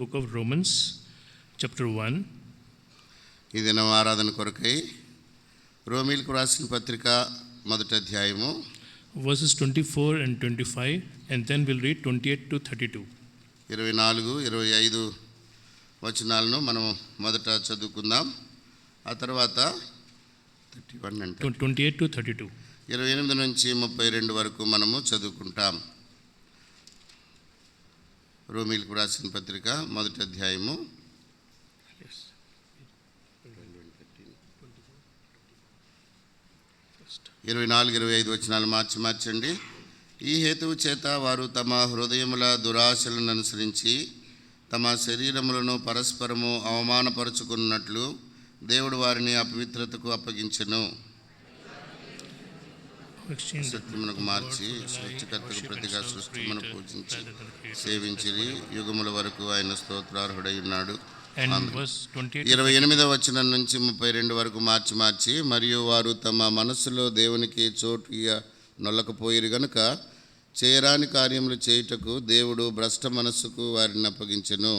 Book of Romans, chapter 1. ఈ దినం ఆరాధన కొరకై రోమీలకు రాసిన పత్రిక మొదటి అధ్యాయము Verses 24 and 25, and then we'll read 28 to 32. 24-25 వచనాలను మనం మొదట చదువుకుందాం. ఆ తర్వాత 31 అంటే 28 to 32. 28 నుంచి 32 వరకు మనము చదువుకుంటాం. రోమీలకు రాసిన పత్రిక మొదటి అధ్యాయము 24-25 వచనాలు మార్చండి. ఈ హేతువు చేత వారు తమ హృదయముల దురాశలను అనుసరించి తమ శరీరములను పరస్పరము అవమానపరుచుకున్నట్లు దేవుడు వారిని అపవిత్రతకు అప్పగించెను. సత్యమునకు మార్చి సృష్టికర్తకు ప్రతిగా సృష్టిమును పూజించి సేవించిరి. యుగముల వరకు ఆయన స్తోత్రార్హుడై ఉన్నాడు. 28వ వచనం నుంచి 32 వరకు మార్చి మరియు వారు తమ మనస్సులో దేవునికి చోటు నొల్లకపోయిరు గనుక చేయరాని కార్యములు చేయుటకు దేవుడు భ్రష్ట మనస్సుకు వారిని అప్పగించెను.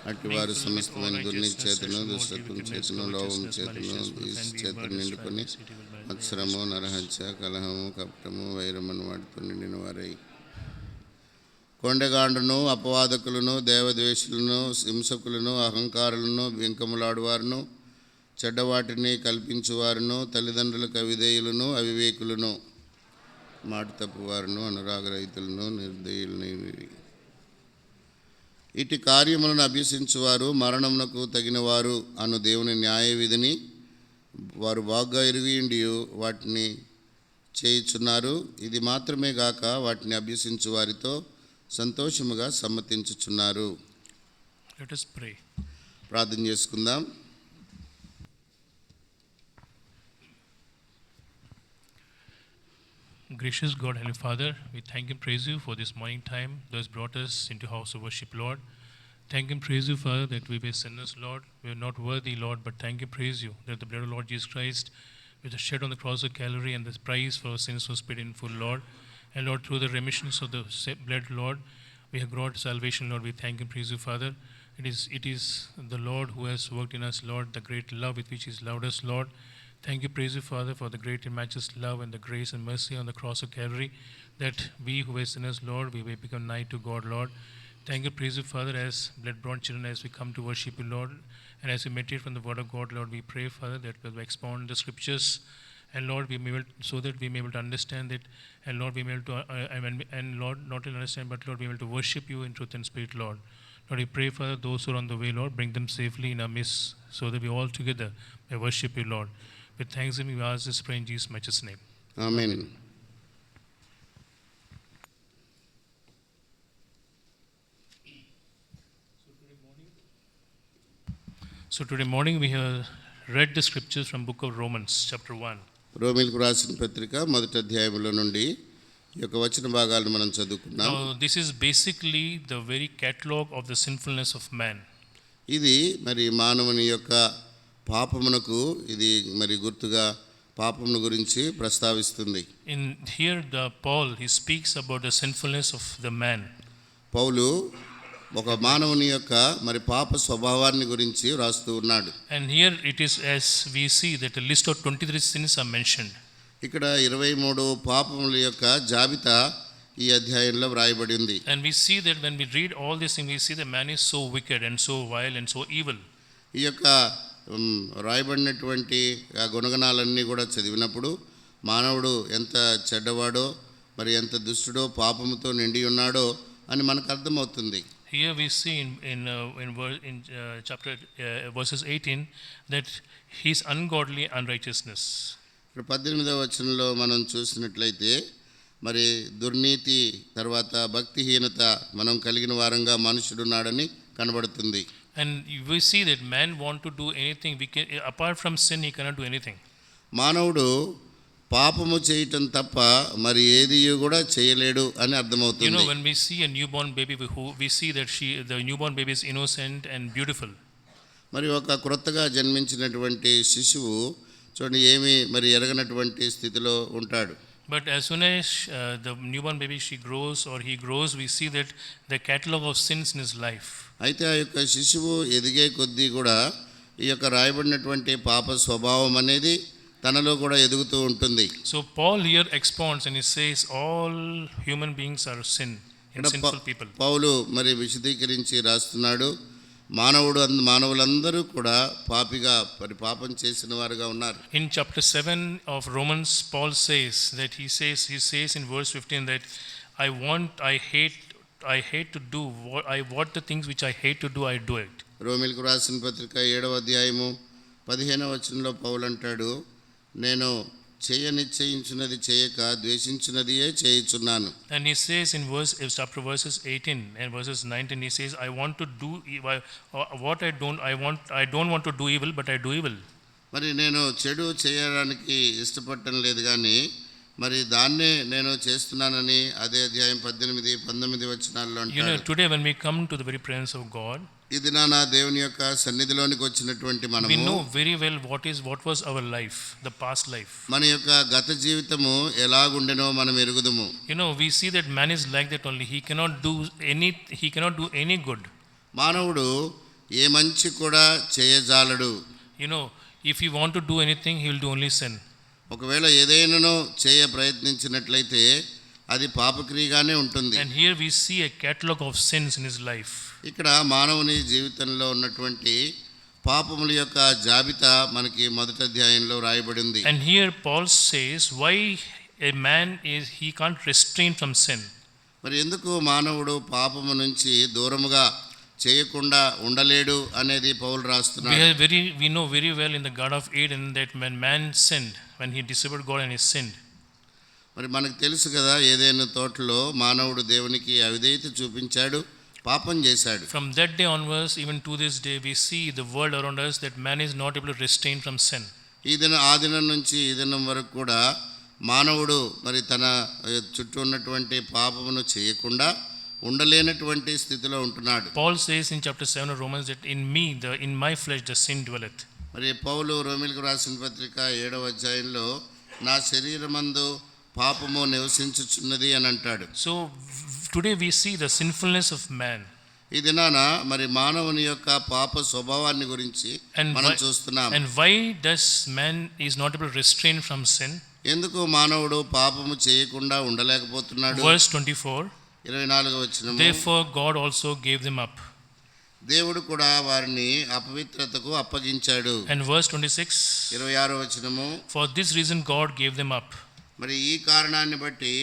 అట్టి వారు సమస్తమైన దుర్నీతి చేతను దుష్టత్వం చేతను లోభం చేతను నిండుకొని మత్సరము నరహత్య కలహము కపటము వైరమును వాటితో నిండిన వారై కొండగాండును అపవాదకులను దేవద్వేషులను హింసకులను అహంకారులను వెంకములాడువారును చెడ్డవాటిని కల్పించువారును తల్లిదండ్రులకు అవిధేయులను అవివేకులను మాట తప్పువారును అనురాగరహితులను నిర్దయులని ఇటు కార్యములను అభ్యసించువారు మరణమునకు తగినవారు అను దేవుని న్యాయ విధిని వారు బాగా ఎరిగి వాటిని చేయుచున్నారు. ఇది మాత్రమే గాక వాటిని అభ్యసించు వారితో సంతోషముగా సమ్మతించుచున్నారు. Let us pray. ప్రార్థన చేసుకుందాం. Gracious God, Heavenly Father, we thank and praise you for this morning time that has brought us into house of worship, Lord. Thank and praise you, Father, that we were sinners, Lord. We are not worthy, Lord, but thank and praise you that the blood of Lord Jesus Christ, which was shed on the cross of Calvary, and the price for our sins was paid in full, Lord. And Lord, through the remissions of the blood, Lord, we have brought salvation, Lord. We thank and praise you, Father. It is the Lord who has worked in us, Lord, the great love with which He's loved us, Lord. Thank you, praise you, Father, for the great and matchless love and the grace and mercy on the cross of Calvary, that we who were sinners, Lord, we may become nigh to God, Lord. Thank you, praise you, Father, as blood-born children, as we come to worship you, Lord, and as we meditate from the word of God, Lord, we pray, Father, that we'll expound the scriptures, and Lord, we may so that we may be able to understand it, and Lord, we may be able to, and Lord, not only understand, but Lord, we may be able to worship you in truth and spirit, Lord. Lord, we pray, Father, those who are on the way, Lord, bring them safely in our midst, so that we all together may worship you, Lord. With thanksgiving, we ask this, pray in Jesus' matchless name. Amen. So today morning we have read the scriptures from book of Romans, chapter 1. రోమీలకు రాసిన పత్రిక మొదటి అధ్యాయంలో నుండి ఈ యొక్క వచన భాగాలను మనం చదువుకున్నాం. Now this is basically the very catalogue of the sinfulness of man. ఇది మరి మానవుని యొక్క పాపమునకు ఇది మరి గుర్తుగా పాపమును గురించి ప్రస్తావిస్తుంది. In here Paul he speaks about the sinfulness of the man. పౌలు ఒక మానవుని యొక్క మరి పాప స్వభావాన్ని గురించి రాస్తూ ఉన్నాడు. And here it is as we see that a list of 23 sins are mentioned. ఇక్కడ 23 పాపముల యొక్క జాబితా ఈ అధ్యాయంలో వ్రాయబడి ఉంది. And we see that when we read all these things, we see that man is so wicked and so vile and so evil. ఈ యొక్క రాయబడినటువంటి గుణగణాలన్నీ కూడా చదివినప్పుడు మానవుడు ఎంత చెడ్డవాడో మరి ఎంత దుష్టుడో పాపముతో నిండి ఉన్నాడో అని మనకు అర్థమవుతుంది. Here we see in chapter verses 18 that his ungodly unrighteousness. 18వ వచనంలో మనం చూసినట్లయితే మరి దుర్నీతి తర్వాత భక్తిహీనత మనం కలిగిన వారంగా మనుషుడున్నాడని కనబడుతుంది. And we see that man want to do anything, apart from sin he cannot do anything. మానవుడు పాపము చేయటం తప్ప మరి ఏది కూడా చేయలేడు అని అర్థమవుతుంది. You know, when we see a newborn baby, we see that the newborn baby is innocent and beautiful. మరి ఒక క్రొత్తగా జన్మించినటువంటి శిశువు చూడండి ఏమీ మరి ఎరగనటువంటి స్థితిలో ఉంటాడు. But as soon as the newborn baby she grows or he grows, we see that the catalog of sins in his life. అయితే ఆ యొక్క శిశువు ఎదిగే కొద్దీ కూడా ఈ యొక్క రాయబడినటువంటి పాప స్వభావం అనేది తనలో కూడా ఎదుగుతూ ఉంటుంది. So Paul here expounds and he says all human beings are sin and sinful people. పౌలు మరి విశదీకరించి రాస్తున్నాడు, మానవులందరూ కూడా పాపిగా పాపం చేసిన వారుగా ఉన్నారు. In chapter 7 of Romans, Paul says that he says in verse 15 that I hate to do what the things which I hate to do, I do it. రోమీయులకు రాసిన పత్రిక 7వ అధ్యాయము 15వ వచనంలో పౌలు అంటాడు, నేను నిశ్చయించున్నది చేయక ద్వేషించున్నదియే చేయుచున్నాను. And he says in chapter verses 18 and verses 19, he says, I want to do what I don't want to do evil, but I do evil. మరి నేను చెడు చేయడానికి ఇష్టపడటం లేదు కానీ మరి దాన్నే నేను చేస్తున్నానని అదే అధ్యాయం 18, 19 వచనాల్లో అంటాడు. Today when we come to the very presence of God, ఈ దినాన దేవుని యొక్క సన్నిధిలోనికి వచ్చినటువంటి మనము we know very well what was our life, the past life. మన యొక్క గత జీవితము ఎలాగుండెనో మనం ఎరుగుదుము. We see that man is like that only. He cannot do any good. మానవుడు ఏ మంచి కూడా చేయజాలడు. If he want to do anything, he will do only sin. ఒకవేళ ఏదైనానో చేయ ప్రయత్నించినట్లయితే అది పాపక్రియగానే ఉంటుంది. And here we see a catalog of sins in his life. ఇక్కడ మానవుని జీవితంలో ఉన్నటువంటి పాపముల యొక్క జాబితా మనకి మొదటి అధ్యాయంలో రాయబడింది. And here Paul says why a man he can't restrain from sin. మరి ఎందుకు మానవుడు పాపము నుంచి దూరముగా చేయకుండా ఉండలేడు అనేది పౌలు రాస్తున్నాడు. We know very well in the Garden of Eden that when man sinned, when he disobeyed God and he sinned. మరి మనకు తెలుసు కదా, ఏదైనా తోటలో మానవుడు దేవునికి అవిధేయత చూపించాడు, పాపం చేశాడు. From that day onwards, even to this day, we see the world around us that man is not able to restrain from sin. ఆ దినం నుంచి ఈ దినం వరకు కూడా మానవుడు మరి తన చుట్టూ ఉన్నటువంటి పాపమును చేయకుండా ఉండలేనటువంటి స్థితిలో ఉంటున్నాడు. Paul says in chapter 7 of Romans that in my flesh the sin dwelleth. మరి పౌలు రోమీయులకు రాసిన పత్రిక 7వ అధ్యాయంలో నా శరీరమందు పాపము నివసించుచున్నది అని అంటాడు. So today we see the sinfulness of man. ఈ దినాన మరి మానవుని యొక్క పాప స్వభావాన్ని గురించి మనం చూస్తున్నాం. And why does man is not able to restrain from sin? ఎందుకు మానవుడు పాపము చేయకుండా ఉండలేకపోతున్నాడు? Verse 24. 24వ వచనం. Therefore God also gave them up. దేవుడు కూడా వారిని అపవిత్రతకు అప్పగించాడు. And verse 26. 26వ వచనము. For this reason God gave them up. మరి ఈ కారణాన్ని బట్టి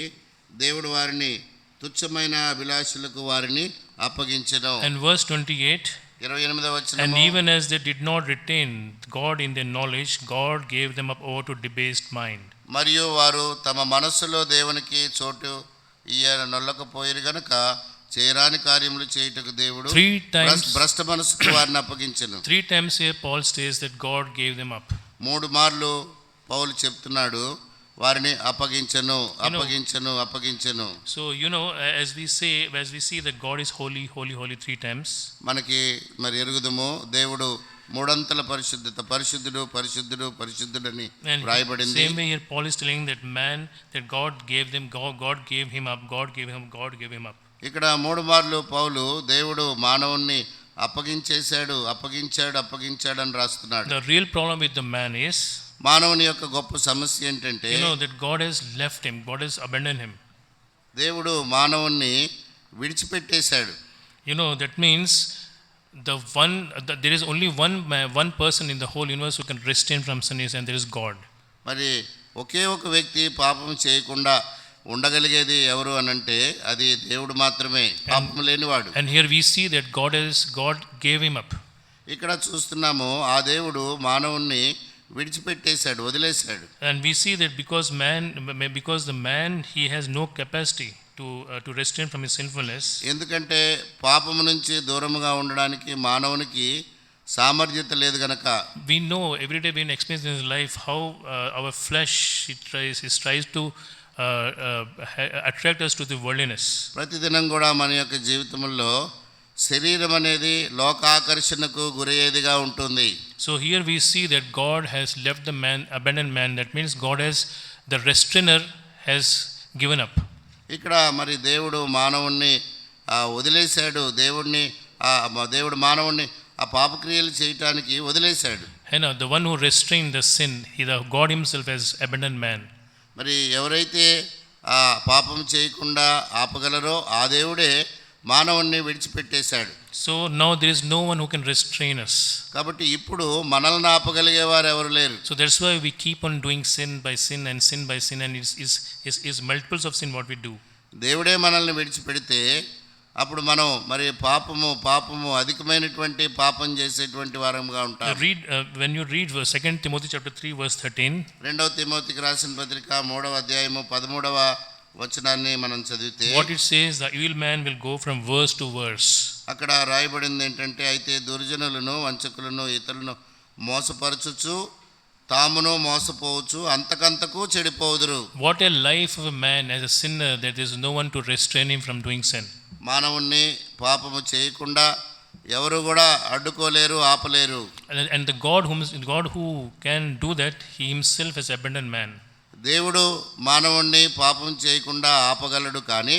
దేవుడు వారిని తుచ్చమైన అభిలాషులకు వారిని అప్పగించెను. And verse 28. 28వ వచనం. And even as they did not retain God in their knowledge, God gave them up over to debased mind. మరియు వారు తమ మనస్సులో దేవునికి చోటు నొల్లకపోయిరు గనుక చేయరాని కార్యములు చేయుటకు దేవుడు భ్రష్ట మనస్సుకు వారిని అప్పగించెను. 3 times here Paul says that God gave them up. 3 మార్లు పౌలు చెప్తున్నాడు వారిని అప్పగించెను. So as we see that God is holy 3 times. మనకి మరి ఎరుగుదము దేవుడు మూడంతల పరిశుద్ధుడని రాయబడింది. Same way here Paul is telling that God gave him up. ఇక్కడ 3 మార్లు పౌలు దేవుడు మానవుణ్ణి అప్పగించాడు అని రాస్తున్నాడు. The real problem with the man is మానవుని యొక్క గొప్ప సమస్య ఏంటంటే that God has left him, God has abandoned him. దేవుడు మానవుణ్ణి విడిచిపెట్టేశాడు. That means there is only one person in the whole universe who can restrain from sin, and there is God. మరి ఒకే ఒక వ్యక్తి పాపం చేయకుండా ఉండగలిగేది ఎవరు అనంటే అది దేవుడు మాత్రమే, పాపం లేనివాడు. And here we see that God gave him up. ఇక్కడ చూస్తున్నాము ఆ దేవుడు మానవుణ్ణి విడిచిపెట్టేశాడు, వదిలేశాడు. And we see that because the man he has no capacity to restrain from his sinfulness. ఎందుకంటే పాపము నుంచి దూరముగా ఉండడానికి మానవునికి సామర్థ్యత లేదు గనక. We know every day we experience in his life how our flesh tries to attract us to the worldliness. ప్రతిదినం కూడా మన యొక్క జీవితంలో శరీరం అనేది లోకాకర్షణకు గురయ్యేదిగా ఉంటుంది. So here we see that God has left the man, abandoned man. That means God has the restrainer has given up. ఇక్కడ మరి దేవుడు మానవుణ్ణి వదిలేశాడు. దేవుడు మానవుణ్ణి ఆ పాపక్రియలు చేయటానికి వదిలేశాడు. And the one who restrained the sin, the God himself has abandoned man. మరి ఎవరైతే ఆ పాపం చేయకుండా ఆపగలరో ఆ దేవుడే మానవుణ్ణి విడిచిపెట్టేశాడు. So now there is no one who can restrain us. కాబట్టి ఇప్పుడు మనల్ని ఆపగలిగేవారు ఎవరు లేరు. So that's why we keep on doing sin by sin and sin by sin, and is multiples of sin what we do. దేవుడే మనల్ని విడిచిపెడితే అప్పుడు మనం మరి పాపము అధికమైనటువంటి పాపం చేసేటువంటి వారంగా ఉంటాం. When you read 2 Timothy chapter 3 verse 13, రెండవ తిమోతికి రాసిన పత్రిక 3వ అధ్యాయము 13వ వచనాన్ని మనం చదివితే what it says, the evil man will go from verse to verse. అక్కడ రాయబడింది ఏంటంటే, అయితే దుర్జనులను వంచకులను ఇతరులను మోసపరచుచు తామును మోసపోవచ్చు, అంతకంతకు చెడిపోదురు. What a life of a man as a sinner, that there is no one to restrain him from doing sin. మానవుణ్ణి పాపము చేయకుండా ఎవరు కూడా అడ్డుకోలేరు, ఆపలేరు. And the God who can do that, he himself has abandoned man. దేవుడు మానవుణ్ణి పాపం చేయకుండా ఆపగలడు, కానీ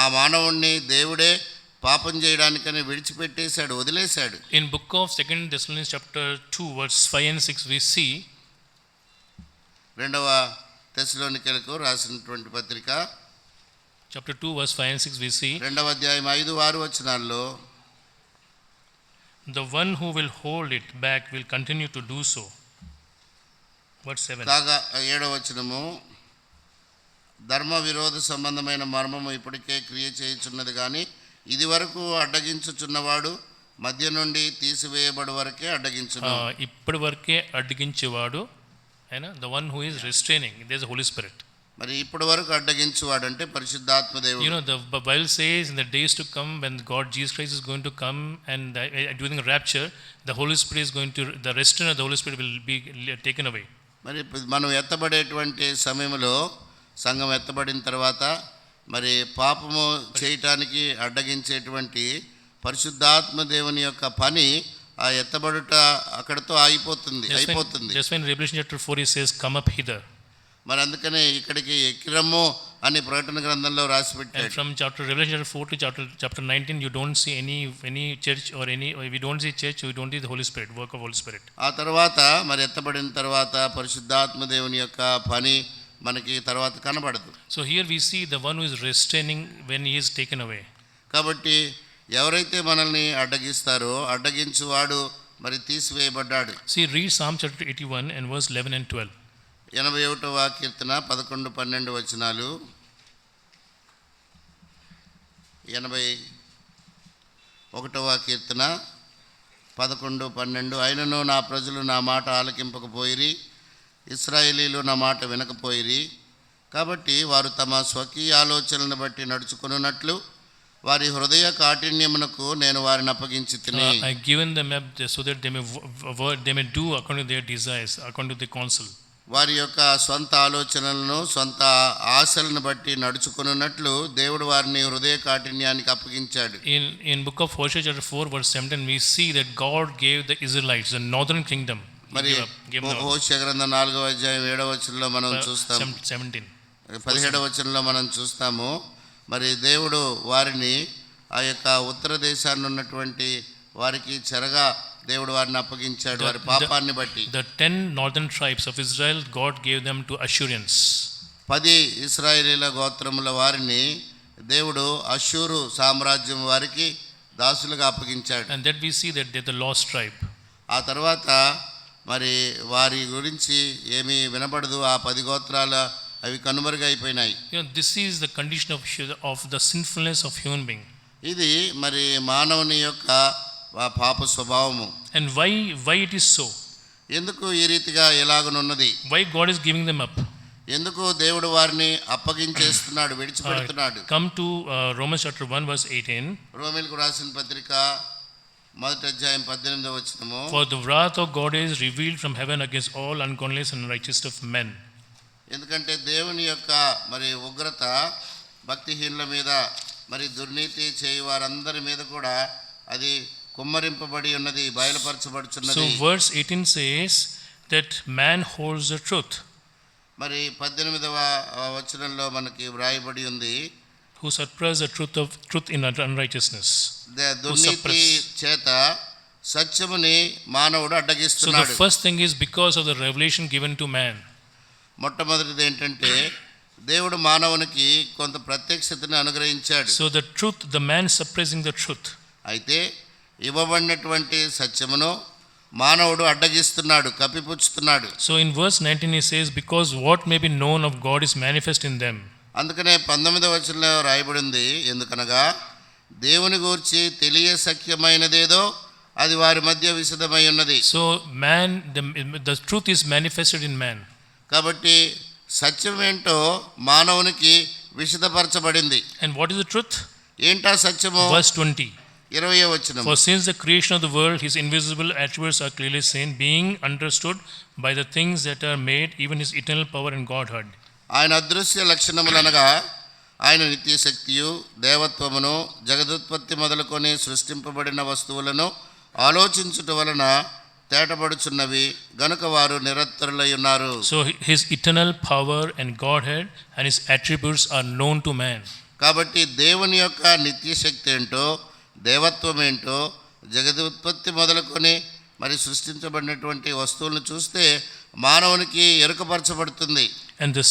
ఆ మానవుణ్ణి దేవుడే పాపం చేయడానికని విడిచిపెట్టేశాడు, వదిలేశాడు. In book of 2 Thessalonians chapter 2 verse 5 and 6 we see, రెండవ తెస్సలోనికీయులకు రాసినటువంటి పత్రిక chapter 2 verse 5 and 6 we see, రెండవ అధ్యాయం 5-6 వచనాల్లో, the one who will hold it back will continue to do so. Verse 7. కాగా 7వ వచనము, ధర్మ విరోధ సంబంధమైన మర్మము ఇప్పటికే క్రియ చేయుచున్నది, కానీ ఇది వరకు అడ్డగించుచున్నవాడు మధ్య నుండి తీసివేయబడు వరకే అడ్డగించును. ఇప్పటి వరకే అడ్డగించేవాడు, the one who is restraining, there is the Holy Spirit. మరి ఇప్పటి వరకు అడ్డగించువాడు అంటే పరిశుద్ధాత్మ దేవుడు. The Bible says in the days to come, when God Jesus Christ is going to come, and during the rapture, the Holy Spirit is going to, the restrainer of the Holy Spirit will be taken away. మరి మనం ఎత్తబడేటువంటి సమయంలో, సంఘం ఎత్తబడిన తర్వాత మరి పాపము చేయటానికి అడ్డగించేటువంటి పరిశుద్ధాత్మ దేవుని యొక్క పని ఆ ఎత్తబడుట అక్కడతో అయిపోతుంది. Just when Revelation chapter 4 he says, come up hither. మరి అందుకనే ఇక్కడికి ఎక్కిరమ్ము అని ప్రకటన గ్రంథంలో రాసి పెట్టాడు. And from Revelation chapter 4 to chapter 19 you don't see any church or we don't see church, we don't see the Holy Spirit, work of Holy Spirit. ఆ తర్వాత మరి ఎత్తబడిన తర్వాత పరిశుద్ధాత్మ దేవుని యొక్క పని మనకి తర్వాత కనబడదు. So here we see the one who is restraining when he is taken away. కాబట్టి ఎవరైతే మనల్ని అడ్డగిస్తారో అడ్డగించువాడు మరి తీసివేయబడ్డాడు. See, read Psalm chapter 81 and verse 11 and 12. 81వ కీర్తన 11-12 వచనాలు. 81వ కీర్తన 11-12. అయినను నా ప్రజలు నా మాట ఆలకింపకపోయిరి, ఇశ్రాయేలీలు నా మాట వినకపోయిరి, కాబట్టి వారు తమ స్వకీయ ఆలోచనలను బట్టి నడుచుకొనున్నట్లు వారి హృదయ కాఠిన్యమునకు నేను వారిని అప్పగించి తిని. I given them up so that they may do according to their desires, according to their counsel. వారి యొక్క సొంత ఆలోచనలను సొంత ఆశలను బట్టి నడుచుకున్నట్లు దేవుడు వారిని హృదయ కాఠిన్యానికి అప్పగించాడు. In book of Hosea chapter 4 verse 17 we see that God gave the Israelites, the northern kingdom. మరి హోషేయ గ్రంథం 4వ అధ్యాయం 7వ వచనంలో మనం చూస్తాము, 17వ వచనంలో మనం చూస్తాము, మరి దేవుడు వారిని ఆ యొక్క ఉత్తర దేశాన్ని ఉన్నటువంటి వారికి చెరగా దేవుడు వారిని అప్పగించాడు వారి పాపాన్ని బట్టి. The 10 northern tribes of Israel, God gave them to Assyrians. 10 ఇశ్రాయేలీల గోత్రముల వారిని దేవుడు అష్షూరు సామ్రాజ్యం వారికి దాసులుగా అప్పగించాడు. And that we see that they are the lost tribe. ఆ తర్వాత మరి వారి గురించి ఏమీ వినబడదు. ఆ 10 గోత్రాల అవి కనుమరుగైపోయినాయి. This is the condition of the sinfulness of human being. ఇది మరి మానవుని యొక్క పాప స్వభావము. And why it is so? ఎందుకు ఈ రీతిగా ఎలాగనున్నది? Why God is giving them up? ఎందుకు దేవుడు వారిని అప్పగించేస్తున్నాడు, విడిచిపెడుతున్నాడు? Come to Romans chapter 1 verse 18. రోమీయులకు రాసిన పత్రిక 1వ అధ్యాయం 18వ వచనము. For the wrath of God is revealed from heaven against all ungodliness and unrighteousness of men. ఎందుకంటే దేవుని యొక్క మరి ఉగ్రత భక్తిహీనుల మీద మరి దుర్నీతి చేయు వారందరి మీద కూడా అది కుమ్మరింపబడి ఉన్నది, బయలుపరచబడుచున్నది. So verse 18 says that man holds the truth. మరి 18వ వచనంలో మనకి వ్రాయబడి ఉంది, who suppress the truth in unrighteousness. దుర్నీతి చేత సత్యముని మానవుడు So the అడ్డగిస్తున్నాడు. first thing is because of the revelation given to man. మొట్టమొదటిది ఏంటంటే దేవుడు మానవునికి కొంత ప్రత్యక్షతను అనుగ్రహించాడు. So the truth, the man suppressing the truth. అయితే ఇవ్వబడినటువంటి సత్యమును మానవుడు అడ్డగిస్తున్నాడు, కప్పిపుచ్చుతున్నాడు. So in verse 19 he says, because what may be known of God is manifest in them. అందుకనే 19వ వచనంలో రాయబడింది, ఎందుకనగా దేవుని గూర్చి తెలియశక్యమైనదేదో అది వారి మధ్య విశదమై ఉన్నది. So man, the truth is manifested in man. కాబట్టి సత్యం ఏంటో మానవునికి విశదపరచబడింది. And what is the truth? ఏంటా సత్యము? Verse 20. 20వ వచనం. For since the creation of the world, his invisible attributes are clearly seen, being understood by the things that are made, even his eternal power and Godhood. ఆయన అదృశ్య లక్షణములనగా ఆయన నిత్యశక్తియు దేవత్వమును జగదుత్పత్తి మొదలుకొని సృష్టింపబడిన వస్తువులను ఆలోచించుట వలన తేటపడుచున్నవి గనుక వారు నిరత్తరులై ఉన్నారు. So his eternal power and Godhead and his attributes are known to man. కాబట్టి దేవుని యొక్క నిత్యశక్తి ఏంటో, దేవత్వం ఏంటో, జగదుత్పత్తి మొదలుకొని మరి సృష్టించబడినటువంటి వస్తువులను చూస్తే మానవునికి ఎరుకపరచబడుతుంది. And the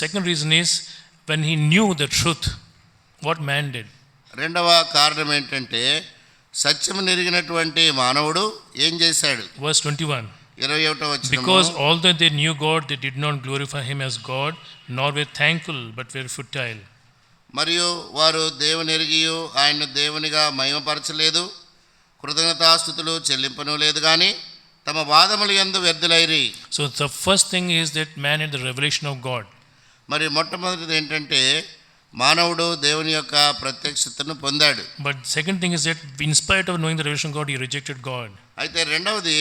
second reason is, when he knew the truth, what man did. రెండవ కారణం ఏంటంటే సత్యము నెరిగినటువంటి మానవుడు ఏం చేశాడు? Verse 21. 21వ వచనం. Because although they knew God, they did not glorify him as God, nor were thankful, but were futile. మరియు వారు దేవుని ఎరిగియు ఆయన్ను దేవునిగా మహిమపరచలేదు, కృతజ్ఞతాస్తుతులు చెల్లింపను లేదు కానీ తమ వాదములు యందు వ్యర్థులైరి. So the first thing is that man had the revelation of God. మరి మొట్టమొదటిది ఏంటంటే మానవుడు దేవుని యొక్క ప్రత్యక్షతను పొందాడు. But second thing is that in spite of knowing the revelation of God, he rejected God. అయితే రెండవది,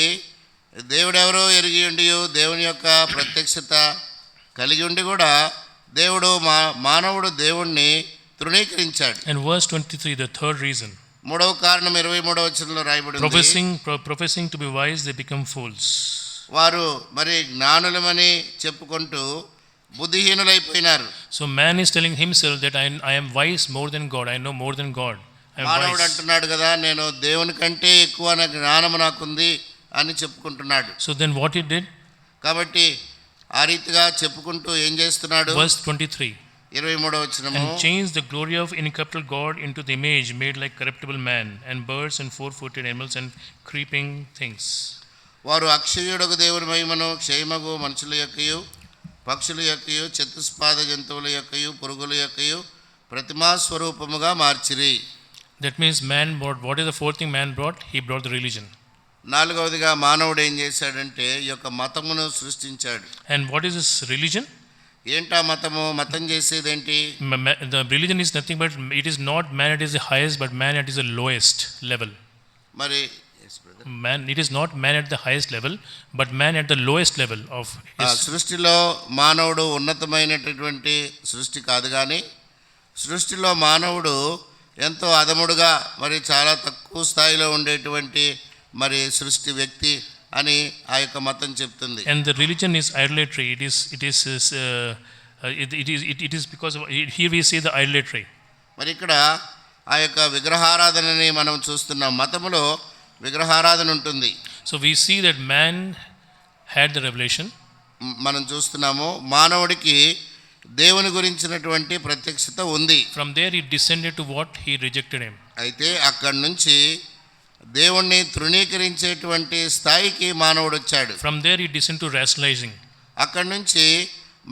దేవుడెవరో ఎరిగి ఉండి దేవుని యొక్క ప్రత్యక్షత కలిగి ఉండి కూడా మానవుడు దేవుణ్ణి తృణీకరించాడు. And verse 23, the third reason. మూడవ కారణం 23వ వచనంలో రాయబడింది, professing to be wise, they become fools. వారు మరి జ్ఞానులమని చెప్పుకుంటూ బుద్ధిహీనులైపోయినారు. So man is telling himself that I am wise more than God, I know more than God. మానవుడు అంటున్నాడు కదా, నేను దేవుని కంటే ఎక్కువ జ్ఞానము నాకుంది అని చెప్పుకుంటున్నాడు. So then what he did? కాబట్టి ఆ రీతిగా చెప్పుకుంటూ ఏం చేస్తున్నాడు? Verse 23. 23వ వచనము. And changed the glory of incorruptible God into the image made like corruptible man, and birds and four-footed animals and creeping things. వారు అక్షయుడకు దేవుని మహిమను క్షయమగు మనుషుల యొక్కయు పక్షుల యొక్కయు చతుష్పాద జంతువుల యొక్కయు పురుగుల యొక్కయు ప్రతిమా స్వరూపముగా మార్చిరి. That means man brought, what is the fourth thing man brought? He brought the religion. నాలుగవదిగా మానవుడు ఏం చేశాడంటే ఈ యొక్క మతమును సృష్టించాడు. And what is this religion? ఏంటా మతము? మతం చేసేదేంటి? The religion is nothing but, it is not man at is the highest, but man at is the lowest level. మరి Man, it is not man at the highest level, but man at the lowest level of his. సృష్టిలో మానవుడు ఉన్నతమైనటువంటి సృష్టి కాదు, కానీ సృష్టిలో మానవుడు ఎంతో అధముడుగా మరి చాలా తక్కువ స్థాయిలో ఉండేటువంటి మరి సృష్టి వ్యక్తి అని ఆ యొక్క మతం చెప్తుంది. And the religion is idolatry. It is because of, here we see the idolatry. మరి ఇక్కడ ఆ యొక్క విగ్రహారాధనని మనం చూస్తున్నాం. మతములో విగ్రహారాధన ఉంటుంది. So we see that man had the revelation. మనం చూస్తున్నాము మానవుడికి దేవుని గురించినటువంటి ప్రత్యక్షత ఉంది. From there he descended to what? He rejected him. అయితే అక్కడి నుంచి దేవుణ్ణి తృణీకరించేటువంటి స్థాయికి మానవుడు వచ్చాడు. From there he descended to rationalizing. అక్కడి నుంచి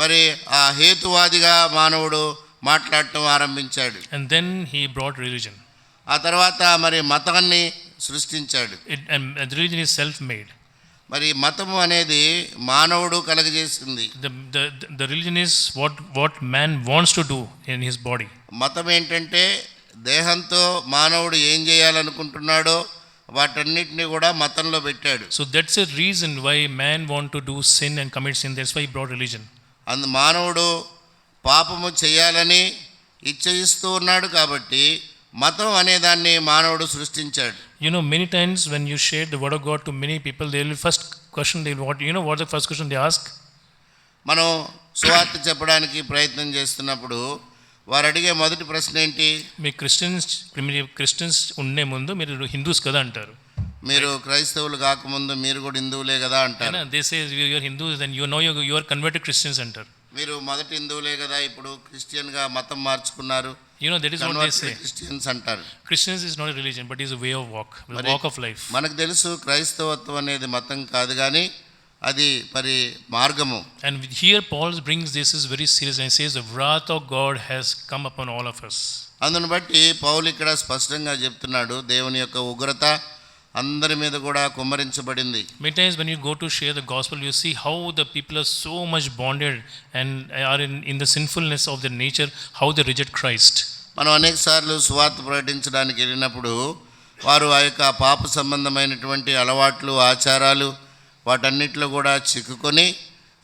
మరి ఆ హేతువాదిగా మానవుడు మాట్లాడటం ఆరంభించాడు. And then he brought religion. ఆ తర్వాత మరి మతాన్ని సృష్టించాడు. And the religion is self-made. మరి మతము అనేది మానవుడు కలగజేసింది. The religion is what man wants to do in his body. మతం ఏంటంటే దేహంతో మానవుడు ఏం చేయాలనుకుంటున్నాడో వాటన్నిటిని కూడా మతంలో పెట్టాడు. So that's a reason why man want to do sin and commit sin. That's why he brought religion. మానవుడు పాపము చేయాలని ఇచ్చయిస్తూ ఉన్నాడు కాబట్టి మతం అనే దాన్ని మానవుడు సృష్టించాడు. You know, many times when you share the word of God to many people, they will first question, what the first question they ask? మనం సువార్త చెప్పడానికి ప్రయత్నం చేస్తున్నప్పుడు వారు అడిగే మొదటి ప్రశ్న ఏంటి? మీ క్రిస్టియన్స్ ఉండే ముందు మీరు హిందూస్ కదా అంటారు. మీరు క్రైస్తవులు కాకముందు మీరు కూడా హిందువులే కదా అంటారు. They say you are Hindus then you are converted Christians అంటారు. మీరు మొదటి హిందువులే కదా, ఇప్పుడు క్రిస్టియన్గా మతం మార్చుకున్నారు, that is what they say. Christians అంటారు. Christians is not a religion but is a way of walk of life. మనకు తెలుసు క్రైస్తవత్వం అనేది మతం కాదు కానీ అది మరి మార్గము. And here Paul brings this is very serious and says the wrath of God has come upon all of us. అందును బట్టి పౌలు ఇక్కడ స్పష్టంగా చెప్తున్నాడు, దేవుని యొక్క ఉగ్రత అందరి మీద కూడా కుమ్మరించబడింది. Many times when you go to share the gospel, you see how the people are so much bonded and are in the sinfulness of their nature, how they reject Christ. మనం అనేక సార్లు సువార్త ప్రకటించడానికి వెళ్ళినప్పుడు వారు ఆ యొక్క పాప సంబంధమైనటువంటి అలవాట్లు, ఆచారాలు వాటన్నిటిలో కూడా చిక్కుకొని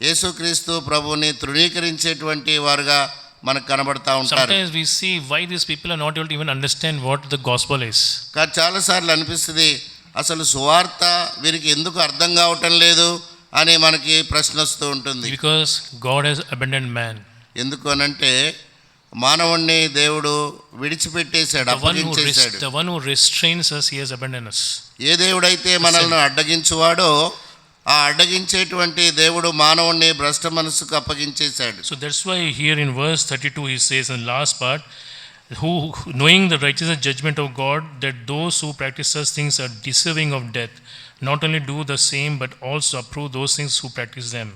యేసుక్రీస్తు ప్రభువుని తృణీకరించేటువంటి వారుగా మనకు కనబడతా ఉంటారు. Sometimes we see why these people are not able to even understand what the gospel is. కానీ చాలాసార్లు అనిపిస్తుంది అసలు సువార్త వీరికి ఎందుకు అర్థం కావటం లేదు అని మనకి ప్రశ్న వస్తూ ఉంటుంది. Because God has abandoned man. ఎందుకు అనంటే మానవుణ్ణి దేవుడు విడిచిపెట్టేశాడు, అప్పగించేశాడు. The one who restrains us, he has abandoned us. ఏ దేవుడైతే మనల్ని అడ్డగించువాడో ఆ అడ్డగించేటువంటి దేవుడు మానవుణ్ణి భ్రష్ట మనసుకు అప్పగించేశాడు. So that's why here in verse 32 he says in last part, who knowing the righteous judgment of God, that those who practice such things are deserving of death, not only do the same but also approve those things who practice them.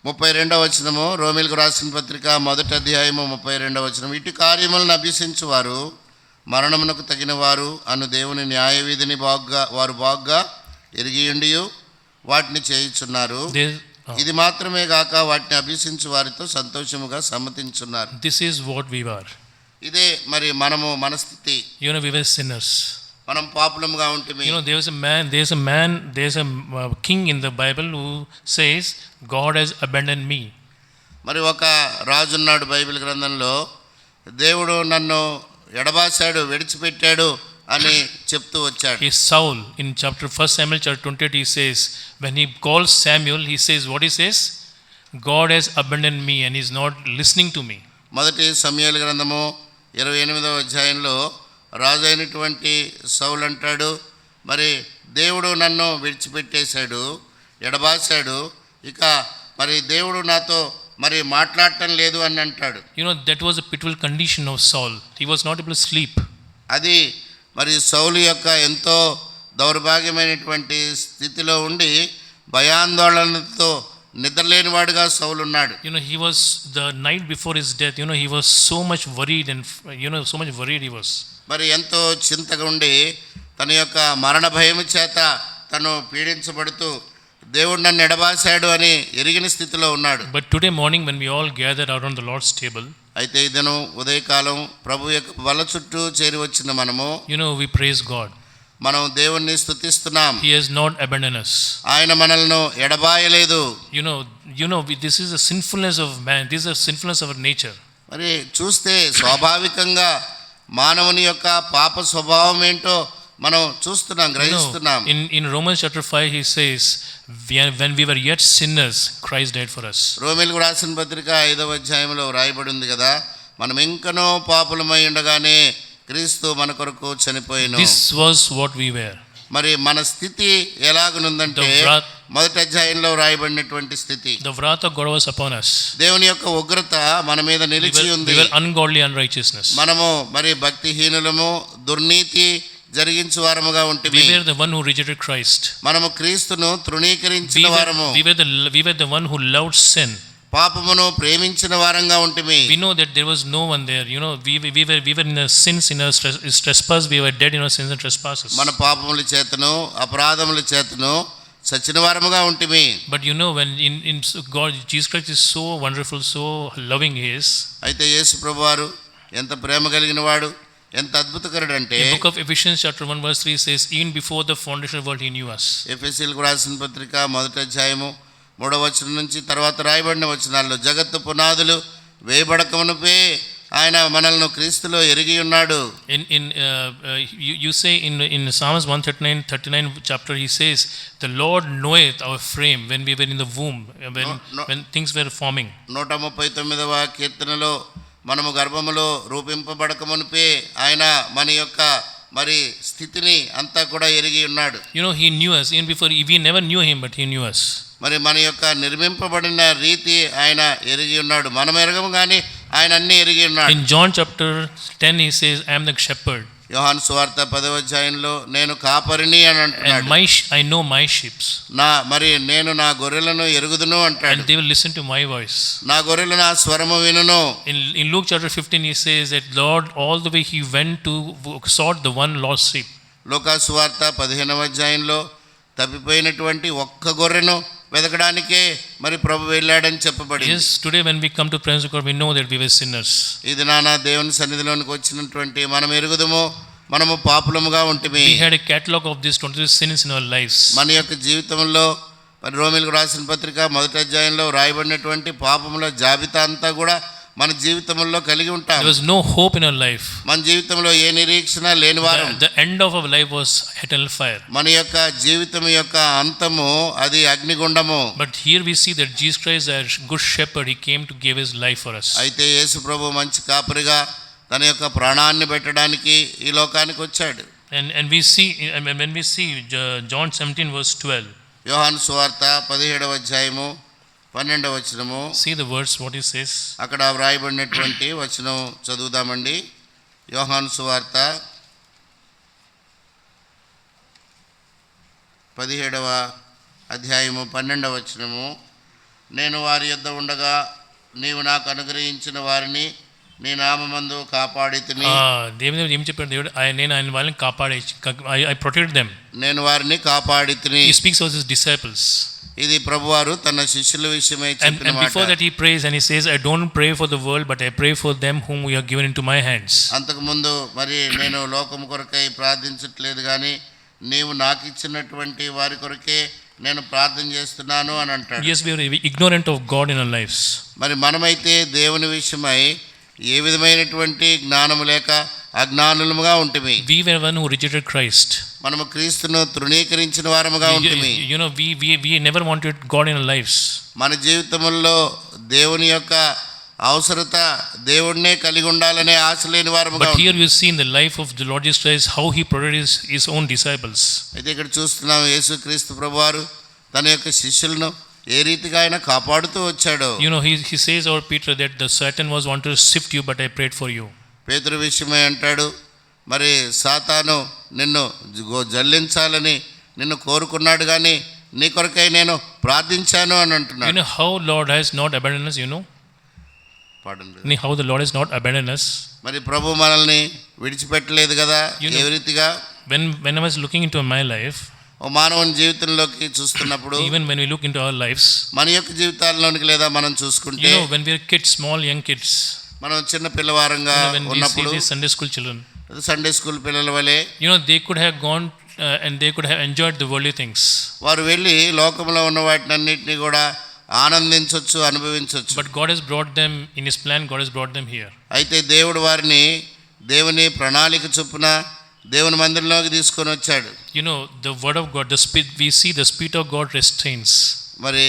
32వ వచనము, రోమీయులకు రాసిన పత్రిక 1వ అధ్యాయము 32వ వచనం. ఇటు కార్యములను అభ్యసించువారు మరణమునకు తగిన వారు అను దేవుని న్యాయ విధిని వారు బాగా ఎరిగియుండియు వాటిని చేయుచున్నారు. ఇది మాత్రమే గాక వాటిని అభ్యసించు వారితో సంతోషముగా సమ్మతించున్నారు. This is what we were. ఇదే మరి మనము మన స్థితి. We were sinners. మనం పాపులముగా ఉంటిమి. there's a king in the Bible who says God has abandoned me. మరి ఒక రాజు ఉన్నాడు బైబిల్ గ్రంథంలో, దేవుడు నన్ను ఎడబాసాడు, విడిచిపెట్టాడు అని చెప్తూ వచ్చాడు. Is Saul in chapter 1 Samuel chapter 28 he says, when he calls Samuel he says, what he says, God has abandoned me and is not listening to me. మొదటి సమూయేలు గ్రంథము 28వ అధ్యాయంలో రాజు అయినటువంటి సౌలు అంటాడు, మరి దేవుడు నన్ను విడిచిపెట్టేశాడు, ఎడబాసాడు, ఇక మరి దేవుడు నాతో మరి మాట్లాడటం లేదు అని అంటాడు. That was a pitiful condition of Saul. He was not able to sleep. అది మరి సౌలు యొక్క ఎంతో దౌర్భాగ్యమైనటువంటి స్థితిలో ఉండి భయాందోళనతో నిద్రలేని వాడుగా సౌలు ఉన్నాడు. He was the night before his death, he was so much worried and so much worried he was. మరి ఎంతో చింతగా ఉండి తన యొక్క మరణ భయము చేత తను పీడించబడుతూ దేవుడు నన్ను ఎడబాసాడు అని ఎరిగిన స్థితిలో ఉన్నాడు. But today morning when we all gathered around the Lord's table, అయితే ఈ దినం ఉదయకాలం ప్రభు యొక్క బల్ల చుట్టూ చేరి వచ్చిన మనము we praise God. మనం దేవుణ్ణి స్తుతిస్తున్నాం. He has not abandoned us. ఆయన మనల్ని ఎడబాయలేదు. This is a sinfulness of man. This is a sinfulness of our nature. మరి చూస్తే స్వాభావికంగా మానవుని యొక్క పాప స్వభావం ఏంటో మనం చూస్తున్నాం, గ్రహిస్తున్నాం. In Romans chapter 5 he says, when we were yet sinners Christ died for us. రోమీయులకు రాసిన పత్రిక 5వ అధ్యాయంలో రాయబడి ఉంది కదా, మనం ఇంకనో పాపులమై ఉండగానే క్రీస్తు మన కొరకు చనిపోయెను. This was what we were. మరి మన స్థితి ఎలాగునుందంటే మొదటి అధ్యాయంలో రాయబడినటువంటి స్థితి. The wrath of God was upon us. దేవుని యొక్క ఉగ్రత మన మీద నిలిచి ఉంది. We were ungodly unrighteousness. మనము మరి భక్తిహీనులము, దుర్నీతి జరిగించు వారముగా ఉంటిమి. We were the one who rejected Christ. మనము క్రీస్తును తృణీకరించిన వారము. We were the one who loved sin. పాపమును ప్రేమించిన వారంగా ఉంటిమి. We know that there was no one there. We were in the sins, in our trespass. We were dead in our sins and trespasses. మన పాపముల చేతను అపరాధముల చేతను సచిన వారముగా ఉంటిమి. But when in God, Jesus Christ is so wonderful, so loving he is. అయితే యేసు ప్రభువారు ఎంత ప్రేమ కలిగిన వాడు, ఎంత అద్భుతకరుడు అంటే, in book of Ephesians chapter 1 verse 3 says, even before the foundation of the world he knew us. ఎఫెసీయులకు రాసిన పత్రిక 1వ అధ్యాయము 3వ వచనం నుంచి తర్వాత రాయబడిన వచనాల్లో జగత్తు పునాదులు వేయబడక మునుపే ఆయన మనల్ని క్రీస్తులో ఎరిగి ఉన్నాడు. You say in Psalms 139 chapter, he says, the Lord knoweth our frame when we were in the womb, when things were forming. 139వ కీర్తనలో మనము గర్భములో రూపింపబడక మునిపే ఆయన మన యొక్క మరి స్థితిని అంతా కూడా ఎరిగి ఉన్నాడు. He knew us even before we never knew him, but he knew us. మరి మన యొక్క నిర్మింపబడిన రీతి ఆయన ఎరిగి ఉన్నాడు. మనం ఎరగము కానీ ఆయన అన్ని ఎరిగి ఉన్నాడు. In John chapter 10 he says, I am the shepherd. యోహాను సువార్త 10వ అధ్యాయంలో నేను కాపరిని అని అంటున్నాడు. And I know my sheep. నేను నా గొర్రెలను ఎరుగుదును అంటాడు. And they will listen to my voice. నా గొర్రెలు నా స్వరము వినును. In Luke chapter 15 he says that Lord, all the way he went to sought the one lost sheep. లూకా సువార్త 15వ అధ్యాయంలో తప్పిపోయినటువంటి ఒక్క గొర్రెను వెదకడానికే మరి ప్రభు వెళ్ళాడని చెప్పబడింది. Yes, today when we come to presence of God, we know that we were sinners. ఇది నానా దేవుని సన్నిధిలోనికి వచ్చినటువంటి మనం ఎరుగుదుము, మనము పాపులముగా ఉంటిమి. We had a catalog of these 23 sins in our lives. మన యొక్క జీవితంలో మరి రోమీయులకు రాసిన పత్రిక 1వ అధ్యాయంలో రాయబడినటువంటి పాపముల జాబితా అంతా కూడా మన జీవితంలో కలిగి ఉంటాం. There was no hope in our life. మన జీవితంలో ఏ నిరీక్షణ లేని వారం. The end of our life was eternal fire. మన యొక్క జీవితం యొక్క అంతము అది అగ్నిగుండము. But here we see that Jesus Christ, our good shepherd, he came to give his life for us. అయితే యేసు ప్రభు మంచి కాపరిగా తన యొక్క ప్రాణాన్ని పెట్టడానికి ఈ లోకానికి వచ్చాడు. And we see when we see John 17 verse 12. యోహాను సువార్త 17వ అధ్యాయము 12వ వచనము. See the words what he says. అక్కడ వ్రాయబడినటువంటి వచనం చదువుదామండి. యోహాను సువార్త 17వ అధ్యాయము 12వ వచనము. నేను వారి యొద్ద ఉండగా నీవు నాకు అనుగ్రహించిన వారిని నీ నామమందు కాపాడితిని. దేవుడు ఏం చెప్పాడు? దేవుడు నేను ఆయన వాళ్ళని I protected them. నేను వారిని కాపాడితిని. He speaks of his disciples. ఇది ప్రభువారు తన శిష్యుల విషయమై చెప్పిన మాట. And before that he prays and he says, I don't pray for the world, but I pray for them whom you have given into my hands. అంతకు ముందు మరి నేను లోకము కొరకై ప్రార్థించట్లేదు కానీ నీవు నాకు ఇచ్చినటువంటి వారి కొరకే నేను ప్రార్థన చేస్తున్నాను అని అంటాడు. Yes, we are ignorant of God in our lives. మరి మనమైతే దేవుని విషయమై ఏ విధమైనటువంటి జ్ఞానము లేక అజ్ఞానులముగా ఉంటిమి. We were one who rejected Christ. మనము క్రీస్తును తృణీకరించిన వారముగా ఉంటిమి. We never wanted God in our lives. మన జీవితంలో దేవుని యొక్క అవసరత దేవుడినే కలిగి ఉండాలనే ఆశ లేని వారముగా. But here we see in the life of the Lord Jesus Christ how he protected his own disciples. అయితే ఇక్కడ చూస్తున్నాం యేసుక్రీస్తు ప్రభువారు తన యొక్క శిష్యులను ఏ రీతిగా ఆయన కాపాడుతూ వచ్చాడో. He says over Peter that the Satan was wanted to sift you, but I prayed for you. పేతురు విషయమై అంటాడు, మరి సాతాను నిన్ను జల్లించాలని నిన్ను కోరుకున్నాడు కానీ నీ కొరకై నేను ప్రార్థించాను అని అంటున్నాడు. How Lord has not abandoned us, how the Lord has not abandoned us. మరి ప్రభు మనల్ని విడిచిపెట్టలేదు కదా. ఏ రీతిగా? When I was looking into my life, ఓ మానవుని జీవితంలోకి చూస్తున్నప్పుడు, even when we look into our lives, మన యొక్క జీవితాల్లోనికి లేదా మనం చూసుకుంటే, when we are kids, small young kids, మనం చిన్న పిల్లవారంగా ఉన్నప్పుడు Sunday school children, Sunday school పిల్లల వలె they could have gone and they could have enjoyed the worldly things. వారు వెళ్ళి లోకంలో ఉన్న వాటినన్నిటిని కూడా ఆనందించవచ్చు, అనుభవించవచ్చు. But God has brought them in his plan. God has brought them here. అయితే దేవుడు వారిని దేవుని ప్రణాళిక చొప్పున దేవుని మందిరంలోకి తీసుకొని వచ్చాడు. The word of God, the spirit, we see the spirit of God restrains. మరి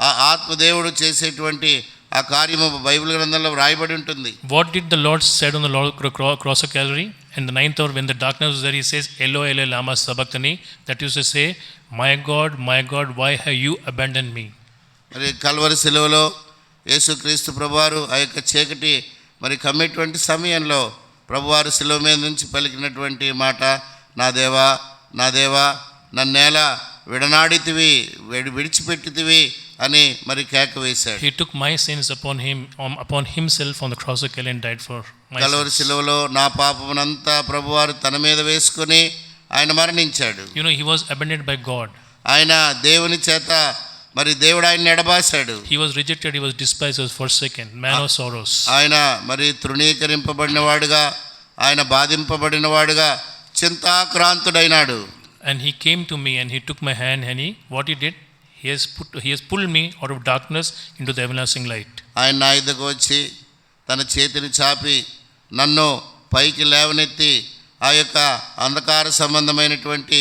ఆ ఆత్మ దేవుడు చేసేటువంటి ఆ కార్యము బైబిల్ గ్రంథంలో వ్రాయబడి ఉంటుంది. What did the Lord said on the cross of Calvary? In the 9th hour when the darkness was there, he says, Eloi, Eloi, lama sabachthani. That used to say, my God, why have you abandoned me? మరి Calvary శిలువలో యేసుక్రీస్తు ప్రభువారు ఆ యొక్క చీకటి మరి కమ్మేటువంటి సమయంలో ప్రభువారు శిలువ మీద నుంచి పలికినటువంటి మాట, నా దేవా నా దేవా నన్నేలా విడనాడితివి, విడిచిపెట్టితివి అని మరి కేక వేశాడు. He took my sins upon himself on the cross of Calvary and died for my Calvary శిలువలో నా పాపమునంతా ప్రభువారు తన మీద వేసుకొని ఆయన మరణించాడు. He was abandoned by God. ఆయన దేవుని చేత మరి దేవుడు ఆయన్ని ఎడబాశాడు. He was rejected, he was despised, he was forsaken, man of sorrows. ఆయన మరి తృణీకరింపబడిన వాడుగా, ఆయన బాధింపబడిన వాడుగా చింతాక్రాంతుడైనాడు. And he came to me and he took my hand and what he did, he has pulled me out of darkness into the everlasting light. ఆయన నా యొద్దకు వచ్చి తన చేతిని చాపి నన్ను పైకి లేవనెత్తి ఆ యొక్క అంధకార సంబంధమైనటువంటి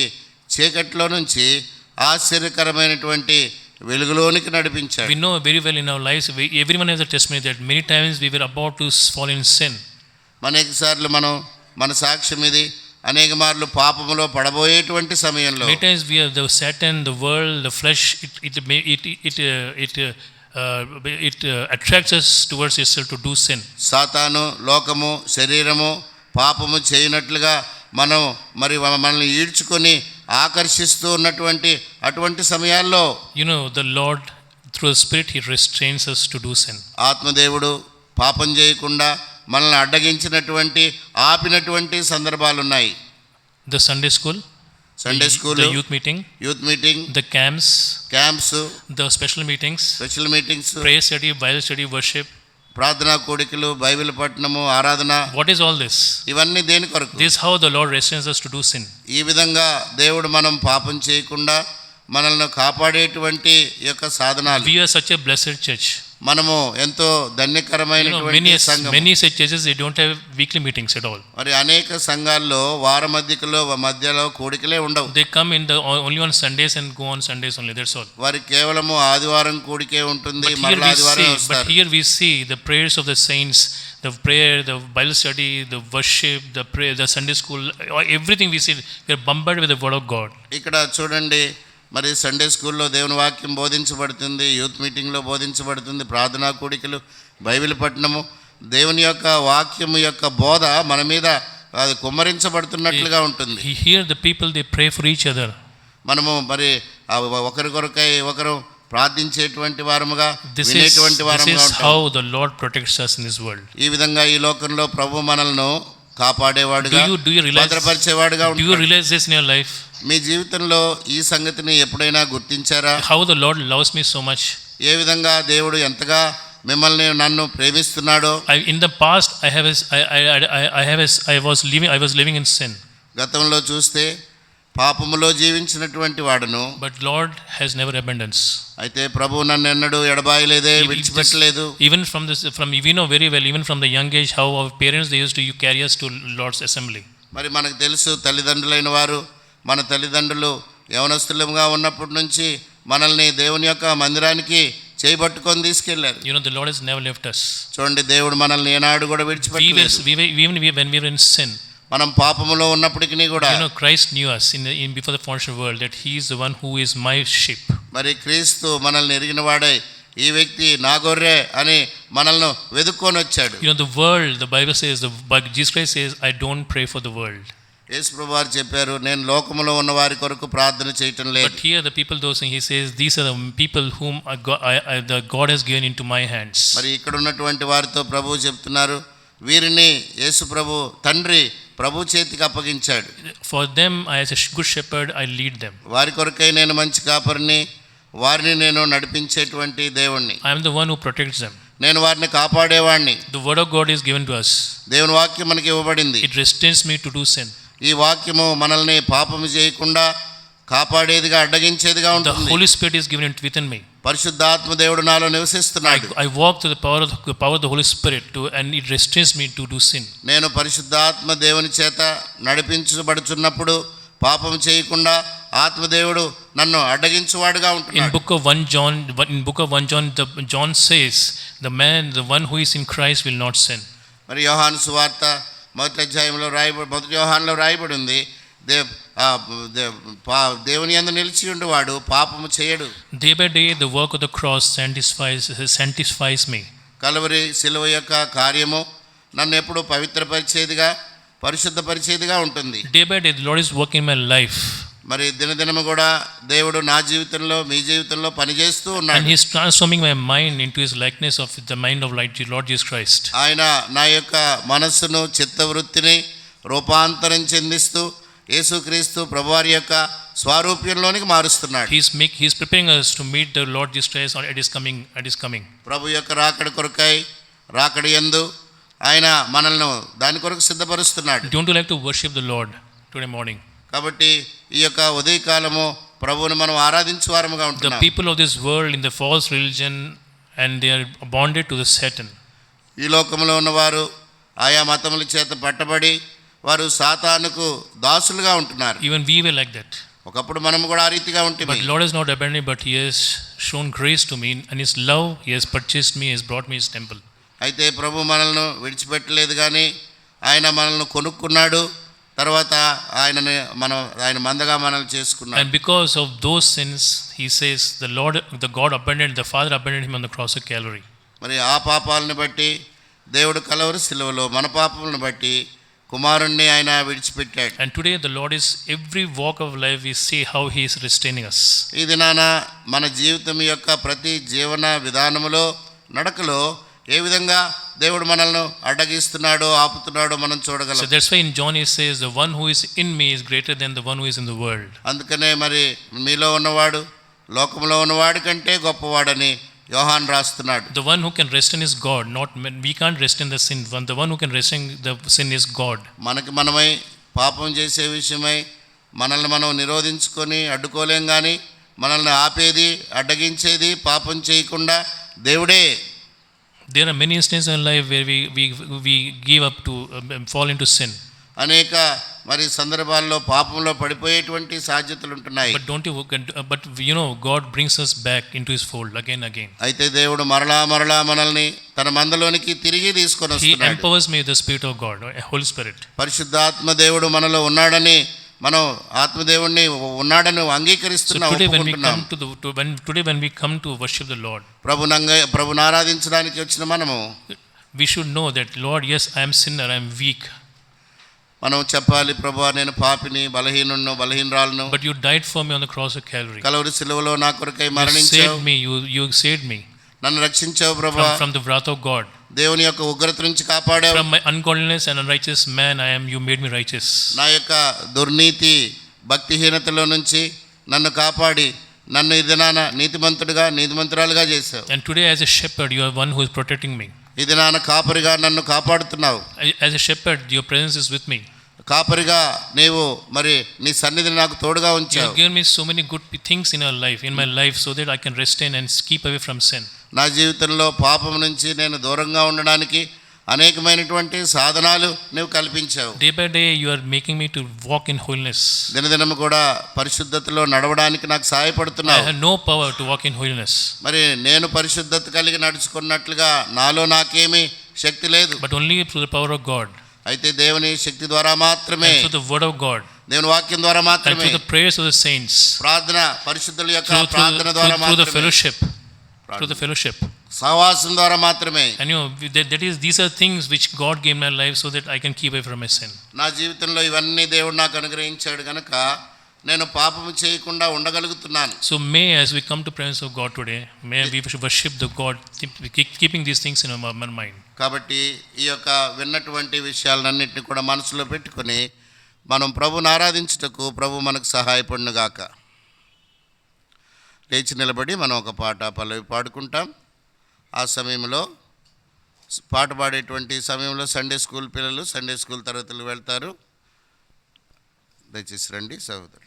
చీకట్లో నుంచి ఆశ్చర్యకరమైనటువంటి వెలుగులోనికి నడిపించాడు. We know very well in our lives, everyone has a testimony that many times we were about to fall in sin. అనేక సార్లు మన సాక్ష్యం ఇది, అనేక మార్లు పాపములో పడబోయేటువంటి సమయంలో Many times we are the Satan, the world, the flesh, it attracts us towards itself to do sin. సాతాను, లోకము, శరీరము పాపము చేయనట్లుగా మనం మనల్ని ఈడ్చుకొని ఆకర్షిస్తూ ఉన్నటువంటి అటువంటి సమయాల్లో The Lord through the Spirit, He restrains us to do sin. ఆత్మదేవుడు పాపం చేయకుండా మనల్ని అడ్డగించినటువంటి ఆపినటువంటి సందర్భాలు ఉన్నాయి. The Sunday school, the youth meeting, the camps, the special meetings, prayer study, Bible study, worship, ప్రార్థనా కూడికలు, బైబిల్ పఠనము, ఆరాధన. What is all this? ఇవన్నీ దేని కొరకు? This is how the Lord restrains us to do sin. ఈ విధంగా దేవుడు మనం పాపం చేయకుండా మనల్ని కాపాడేటువంటి యొక్క సాధనాలు. We are such a blessed church. మనము ఎంతో ధన్యకరమైనటువంటి సంఘం. Many such churches, they don't have weekly meetings at all. మరి అనేక సంఘాల్లో మధ్యలో కూడికలే ఉండవు. They come in only on Sundays and go on Sundays only, that's all. వారి కేవలము ఆదివారం కూడికే ఉంటుంది, మరలా ఆదివారం వస్తారు. But here we see the prayers of the saints, the prayer, the Bible study, the worship, the prayer, the Sunday school, everything we see, we are bombarded with the word of God. ఇక్కడ చూడండి, మరి Sunday స్కూల్లో దేవుని వాక్యం బోధించబడుతుంది, youth మీటింగ్లో బోధించబడుతుంది, ప్రార్థనా కూడికలు, Bible పఠనము, దేవుని యొక్క వాక్యము యొక్క బోధ మన మీద అది కుమ్మరించబడుతున్నట్లుగా ఉంటుంది. Here the people, they pray for each other. మనము మరి ఒకరికొరకై ఒకరు ప్రార్థించేటువంటి వారముగా, వినేటువంటి వారముగా ఉంటాం. This is how the Lord protects us in this world. ఈ విధంగా ఈ లోకంలో ప్రభు మనల్ని కాపాడేవాడుగా, భద్రపరిచేవాడుగా ఉంటాడు. Do you realize this in your life? మీ జీవితంలో ఈ సంగతిని ఎప్పుడైనా గుర్తించారా? How the Lord loves me so much. ఏ విధంగా దేవుడు ఎంతగా మిమ్మల్ని నన్ను ప్రేమిస్తున్నాడో. In the past I was living in sin. గతంలో చూస్తే పాపములో జీవించినటువంటి వాడును. But Lord has never abandoned us. అయితే ప్రభువు నన్ను ఎన్నడూ ఎడబాయలేదే, విడిచిపెట్టలేదు. Even we know very well, even from the young age, how our parents, they used to carry us to Lord's assembly. మరి మనకు తెలుసు, తల్లిదండ్రులైన వారు, మన తల్లిదండ్రులు యవనస్తులుగా ఉన్నప్పటి నుంచి మనల్ని దేవుని యొక్క మందిరానికి చేయబట్టుకొని తీసుకెళ్లారు. The Lord has never left us. చూడండి, దేవుడు మనల్ని ఏనాడు కూడా విడిచిపెట్టలేదు. Even when we were in sin, మనం పాపములో ఉన్నప్పటికీ కూడా Christ knew us in before the foundation of the world, that He is the one who is my sheep. మరి క్రీస్తు మనల్ని ఎరిగిన వాడై, ఈ వ్యక్తి నా గొర్రె అని మనల్ని వెదుక్కొని వచ్చాడు. The world, the Bible says, Jesus Christ says, I don't pray for the world. యేసు ప్రభువారు చెప్పారు, నేను లోకములో ఉన్న వారి కొరకు ప్రార్థన చేయటం లేదు. But here the people, those He says, these are the people whom the God has given into my hands. మరి ఇక్కడ ఉన్నటువంటి వారితో ప్రభువు చెప్తున్నారు, వీరిని యేసు ప్రభు తండ్రి ప్రభు చేతికి అప్పగించాడు. For them, as a good shepherd, I lead them. వారి కొరకై నేను మంచి కాపరిని, వారిని నేను నడిపించేటువంటి దేవుణ్ణి. I am the one who protects them. నేను వారిని కాపాడేవాడిని. The word of God is given to us. దేవుని వాక్యం మనకి ఇవ్వబడింది. It restrains me to do sin. ఈ వాక్యము మనల్ని పాపము చేయకుండా కాపాడేదిగా, అడ్డగించేదిగా ఉంటుంది. The Holy Spirit is given within me. పరిశుద్ధాత్మ దేవుడు నాలో నివసిస్తున్నాడు. I walk through the power of the Holy Spirit and it restrains me to do sin. నేను పరిశుద్ధాత్మ దేవుని చేత నడిపించబడుచున్నప్పుడు పాపం చేయకుండా ఆత్మదేవుడు నన్ను అడ్డగించువాడుగా ఉంటున్నాడు. In book of 1 John, John says, the one who is in Christ will not sin. మరి యోహాను సువార్త మొదటి యోహానులో రాయబడి ఉంది, దేవుని యందు నిలిచి ఉండేవాడు పాపము చేయడు. Day by day the work of the cross sanctifies me. Calvary శిలువ యొక్క కార్యము నన్ను ఎప్పుడు పవిత్రపరిచేదిగా, పరిశుద్ధపరిచేదిగా ఉంటుంది. Day by day the Lord is working in my life. మరి దినదినము కూడా దేవుడు నా జీవితంలో, మీ జీవితంలో పనిచేస్తూ ఉన్నాడు. And He is transforming my mind into His likeness of the mind of Lord Jesus Christ. ఆయన నా యొక్క మనస్సును, చిత్తవృత్తిని రూపాంతరం చెందిస్తూ యేసుక్రీస్తు ప్రభువారి యొక్క స్వరూప్యంలోనికి మారుస్తున్నాడు. He is preparing us to meet the Lord Jesus Christ at His coming. ప్రభు యొక్క రాకడ కొరకై, రాకడ యందు ఆయన మనల్ని దాని కొరకు సిద్ధపరుస్తున్నాడు. Don't you like to worship the Lord today morning? కాబట్టి ఈ యొక్క ఉదయకాలము ప్రభువును మనం ఆరాధించు వారముగా ఉంటున్నాం. The people of this world in the false religion, and they are bonded to the Satan. ఈ లోకంలో ఉన్నవారు ఆయా మతముల చేత పట్టబడి వారు సాతానుకు దాసులుగా ఉంటున్నారు. Even we were like that. ఒకప్పుడు మనము కూడా ఆ రీతిగా ఉంటే, But Lord has not abandoned me, but He has shown grace to me. And His love, He has purchased me, He has brought me His temple. అయితే ప్రభు మనల్ని విడిచిపెట్టలేదు, కానీ ఆయన మనల్ని కొనుక్కున్నాడు. తర్వాత ఆయన మందగా మనల్ని చేసుకున్నాడు. And because of those sins, He says, the God abandoned, the Father abandoned Him on the cross of Calvary. మరి ఆ పాపాలను బట్టి దేవుడు కలవరి శిలువలో మన పాపములను బట్టి కుమారుణ్ణి ఆయన విడిచిపెట్టాడు. And today the Lord is, every walk of life we see how He is restraining us. ఈ దినాన మన జీవితం యొక్క ప్రతి జీవన విధానములో, నడకలో ఏ విధంగా దేవుడు మనల్ని అడ్డగిస్తున్నాడో, ఆపుతున్నాడో మనం చూడగలం. So that's why in John He says, the one who is in me is greater than the one who is in the world. అందుకనే మరి మీలో ఉన్నవాడు లోకంలో ఉన్నవాడి కంటే గొప్పవాడని యోహాన్ రాస్తున్నాడు. The one who can rest in is God, not we can't rest in the sin. The one who can rest in the sin is God. మనకి మనమై పాపం చేసే విషయమై మనల్ని మనం నిరోధించుకొని అడ్డుకోలేం, కానీ మనల్ని ఆపేది, అడ్డగించేది, పాపం చేయకుండా దేవుడే. There are many instances in life where we give up to fall into sin. అనేక మరి సందర్భాల్లో పాపంలో పడిపోయేటువంటి సాధ్యతలు ఉంటున్నాయి. But you know, God brings us back into His fold again. అయితే దేవుడు మరలా మనల్ని తన మందలోనికి తిరిగి తీసుకొని వస్తున్నాడు. He empowers me with the Spirit of God, Holy Spirit. పరిశుద్ధాత్మ దేవుడు మనలో ఉన్నాడని, మనం ఆత్మదేవుణ్ణి ఉన్నాడని అంగీకరిస్తున్నాం. Today when we come to worship the Lord, ప్రభుని ఆరాధించడానికి వచ్చిన మనము, we should know that, Lord, yes, I am sinner, I am weak. మనం చెప్పాలి, ప్రభువా నేను పాపిని, బలహీనురాలను. But you died for me on the cross of Calvary. Calvary శిలువలో నా కొరకై మరణించావు. You saved me. నన్ను రక్షించావు ప్రభువా. From the wrath of God. దేవుని యొక్క ఉగ్రత నుంచి కాపాడావు. From my ungodliness and unrighteous man you made me righteous. నా యొక్క దుర్నీతి, భక్తిహీనతలో నుంచి నన్ను కాపాడి నన్ను ఈ దినాన నీతిమంతురాలుగా చేశావు. And today as a shepherd you are one who is protecting me. ఈ దినాన కాపరిగా నన్ను కాపాడుతున్నావు. As a shepherd your presence is with me. కాపరిగా నీవు మరి నీ సన్నిధిని నాకు తోడుగా ఉంచావు. You have given me so many good things in my life so that I can restrain and keep away from sin. నా జీవితంలో పాపం నుంచి నేను దూరంగా ఉండడానికి అనేకమైనటువంటి సాధనాలు నీవు కల్పించావు. Day by day you are making me to walk in holiness. దినదినము కూడా పరిశుద్ధతలో నడవడానికి నాకు సహాయపడుతున్నావు. I have no power to walk in holiness. మరి నేను పరిశుద్ధత కలిగి నడుచుకున్నట్లుగా నాలో నాకేమీ శక్తి లేదు. But only through the power of God. అయితే దేవుని శక్తి ద్వారా మాత్రమే, through the word of God, దేవుని వాక్యం ద్వారా మాత్రమే, and through the prayers of the saints, ప్రార్థన, పరిశుద్ధుల యొక్క ప్రార్థన ద్వారా మాత్రమే, through the fellowship, సహవాసం ద్వారా మాత్రమే. And you know, these are things which God gave my life so that I can keep away from my sin. నా జీవితంలో ఇవన్నీ దేవుడు నాకు అనుగ్రహించాడు గనుక నేను పాపము చేయకుండా ఉండగలుగుతున్నాను. So may, as we come to presence of God today, may we worship the God, keeping these things in our mind. కాబట్టి ఈ యొక్క విన్నటువంటి విషయాలన్నింటినీ కూడా మనసులో పెట్టుకొని మనం ప్రభుని ఆరాధించుటకు ప్రభు మనకు సహాయపడును గాక. లేచి నిలబడి మనం ఒక పాట పల్లవి పాడుకుంటాం. ఆ సమయంలో పాట పాడేటువంటి సమయంలో సండే స్కూల్ పిల్లలు సండే స్కూల్ తరగతులు వెళ్తారు. దయచేసి రండి సహోదరు.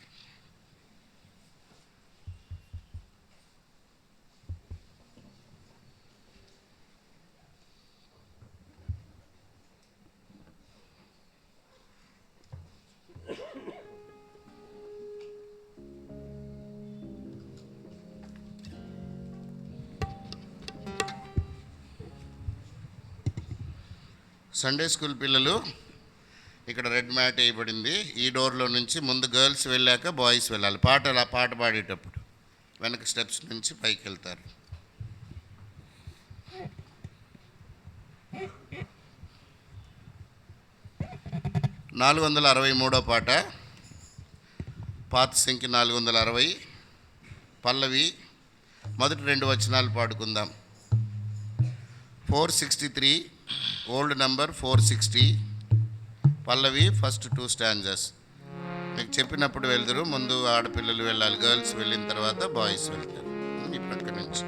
సండే స్కూల్ పిల్లలు ఇక్కడ రెడ్ మ్యాట్ వేయబడింది. ఈ డోర్లో నుంచి ముందు గర్ల్స్ వెళ్ళాక బాయ్స్ వెళ్ళాలి. పాట పాడేటప్పుడు వెనక స్టెప్స్ నుంచి పైకి వెళ్తారు. 463 పాట, పాత సంఖ్య 460, పల్లవి మొదటి 2 వచనాలు పాడుకుందాం. 463, ఓల్డ్ నంబర్ 460, పల్లవి ఫస్ట్ 2 స్టాంజర్స్. మీకు చెప్పినప్పుడు వెళ్తారు. ముందు ఆడపిల్లలు వెళ్ళాలి, గర్ల్స్ వెళ్ళిన తర్వాత బాయ్స్ వెళ్తారు. ఈ ప్రక్క నుంచి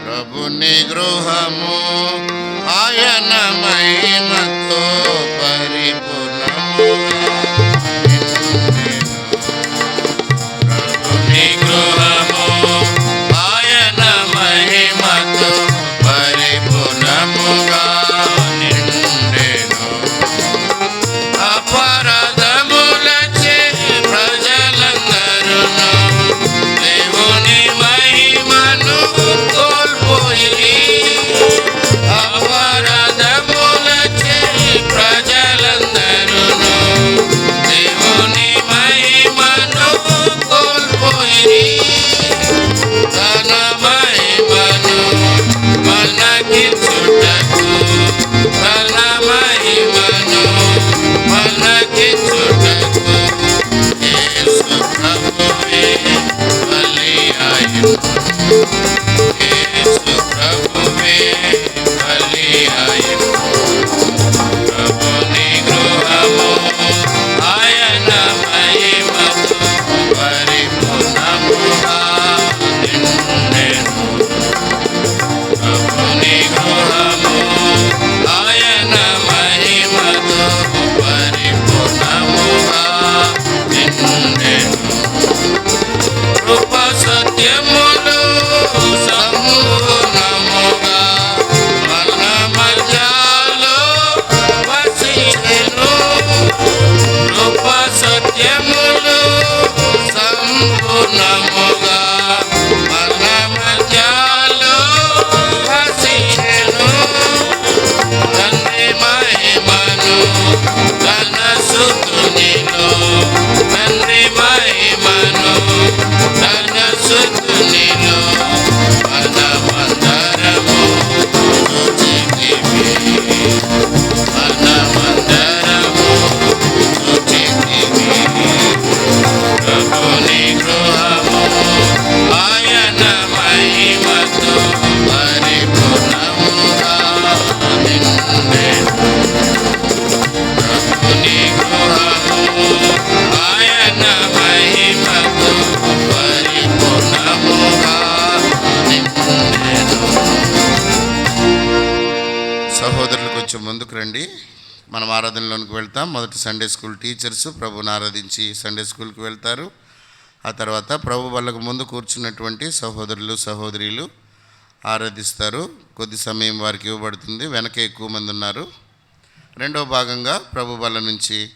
ప్రభుని గృహము ఆయన మహిమతో మహిమతో పరిపూర్ణముగా నిండెను. ప్రభుని గృహము ఆయన మహిమతో పరిపూర్ణముగా నిండెను. అపరాధములచే ప్రజలందరును దేవుని మహిమను కోల్పోయిరి. అపరాధములచే ప్రజలందరును దేవుని మహిమను కోల్పోయిరి. తన మహిమను మనకిచ్చుటకు, తన మహిమను మనకిచ్చుటకు యేసు ప్రభువే బలి అయ్యెను. యేసు ప్రభువే బలి అయ్యెను. ప్రభుని గృహము ఆయన మహిమతో పరిపూర్ణముగా నిండెను. ప్రభుని గృహము ఆయన మహిమతో పరిపూర్ణముగా నిండెను. కృప సత్యములు సంపూర్ణముగా మన మధ్యలో వసించెను. కృప సత్యములు సంపూర్ణముగా మన మధ్యలో వసించెను. తండ్రి మహిమను తన సుతునిలో, తండ్రి మహిమను తన సుతునిలో మనమందరము చూచితిమి. మనమందరము చూచితిమి. ప్రభుని గృహము ఆయన మహిమతో పరిపూర్ణముగా నిండెను. ప్రభుని గృహము ఆయన మహిమతో పరిపూర్ణముగా నిండెను. సహోదరులు కొంచెం ముందుకు రండి. మనం ఆరాధనలోనికి వెళ్తాం. మొదటి సండే స్కూల్ టీచర్స్ ప్రభుని ఆరాధించి సండే స్కూల్కి వెళ్తారు. ఆ తర్వాత ప్రభు వాళ్ళకు ముందు కూర్చున్నటువంటి సహోదరులు సహోదరీలు ఆరాధిస్తారు. కొద్ది సమయం వారికి ఇవ్వబడుతుంది. వెనక ఎక్కువ మంది ఉన్నారు. రెండవ భాగంగా ప్రభు వాళ్ళ నుంచి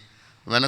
వెనక